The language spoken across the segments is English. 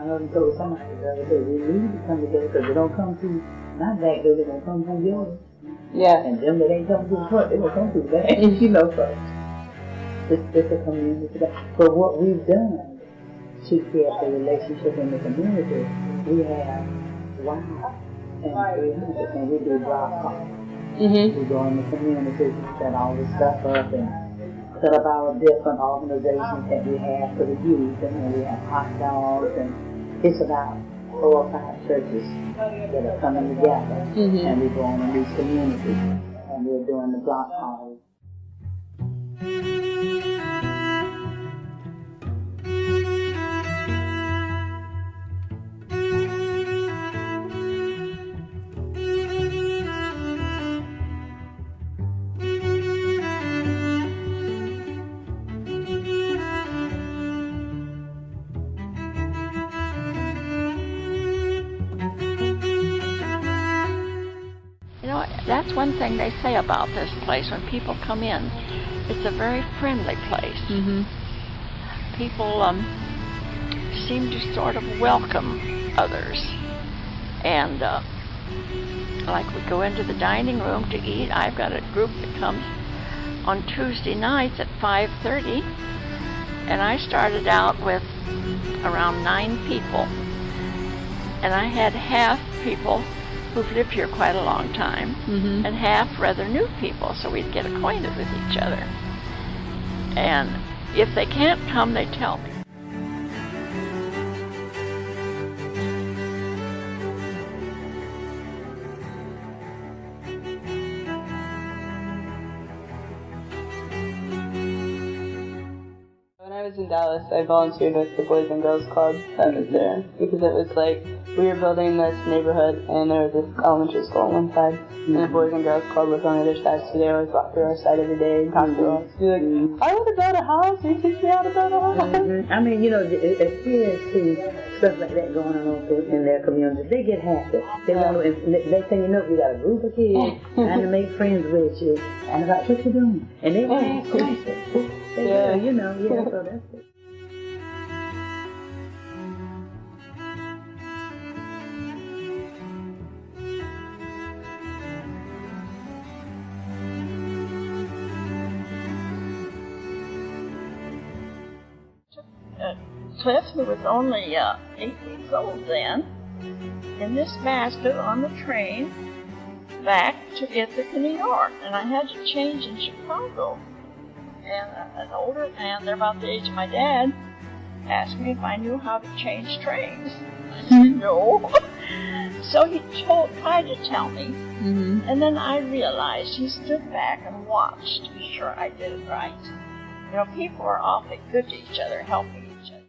I heard them told somebody the other day, we need to come together because they don't come through my back door, they're going to come through yours. Yeah. And them that ain't come through the front, they're going to come through the back, you know, so it's a community. But what we've done to create the relationship in the community, we have and 300, and we do block calls. We go in the community, set all this stuff up, and set up our different organizations that we have for the youth, and we have hot dogs, and it's about 4 or 5 churches that are coming together, and we go in these communities, and we're doing the block calls. That's one thing they say about this place. When people come in, it's a very friendly place. People seem to sort of welcome others. And like we go into the dining room to eat. I've got a group that comes on Tuesday nights at 5:30. And I started out with around 9 people. And I had half people who've lived here quite a long time, and half rather new people, so we'd get acquainted with each other. And if they can't come, they tell me. When I was in Dallas, I volunteered with the Boys and Girls Club that was there, because it was like, we were building this neighborhood, and there was this elementary school on one side, and the Boys and Girls Club was on the other side, so they always walked through our side every day and talked to us. Be like, I want to build a house, will you teach me how to build a house? I mean, you know, as kids see stuff like that going on in their community, they get happy. They want to, next thing you know, you got a group of kids trying to make friends with you, and about what you doing, and they want to ask questions. You know, so that's it. Cliff, who was only 8 weeks old then, in this basket on the train back to get to New York. And I had to change in Chicago. And an older man, they're about the age of my dad, asked me if I knew how to change trains. I said, no. So he tried to tell me. And then I realized he stood back and watched to be sure I did it right. You know, people are awfully good to each other, helping each other.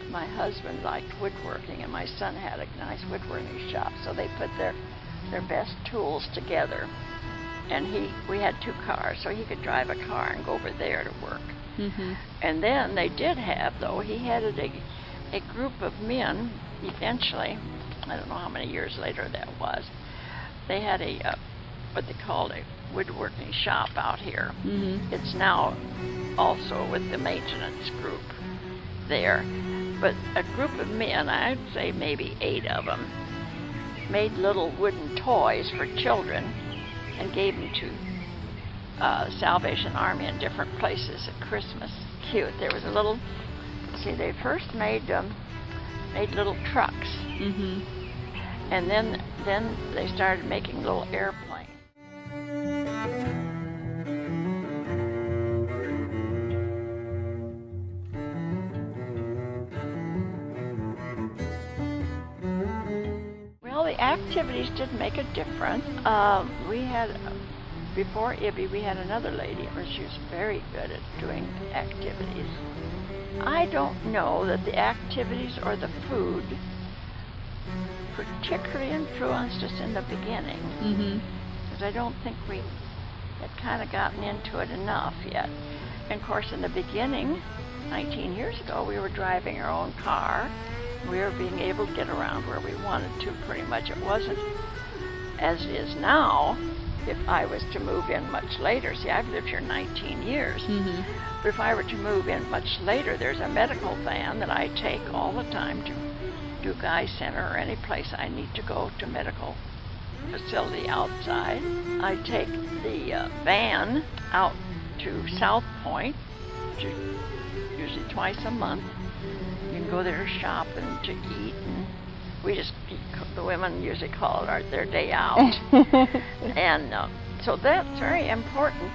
My husband liked woodworking, and my son had a nice woodworking shop, so they put their best tools together. And we had 2 cars, so he could drive a car and go over there to work. And then they did have, though, he headed a group of men, eventually, I don't know how many years later that was, they had what they called a woodworking shop out here. It's now also with the maintenance group there. But a group of men, I'd say maybe 8 of them, made little wooden toys for children and gave them to Salvation Army in different places at Christmas. Cute. There was a little, they first made little trucks. And then they started making little airplanes. Well, the activities did make a difference. We had, before Ibby, we had another lady, and she was very good at doing activities. I don't know that the activities or the food particularly influenced us in the beginning, because I don't think we had kind of gotten into it enough yet. And of course, in the beginning, 19 years ago, we were driving our own car. We were being able to get around where we wanted to, pretty much. It wasn't as it is now, if I was to move in much later, see, I've lived here 19 years, but if I were to move in much later, there's a medical van that I take all the time to Guy Center or any place I need to go to medical facility outside. I take the van out to South Point, usually twice a month. You can go there to shop and to eat, and the women usually call it their day out. And so that's very important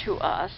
to us.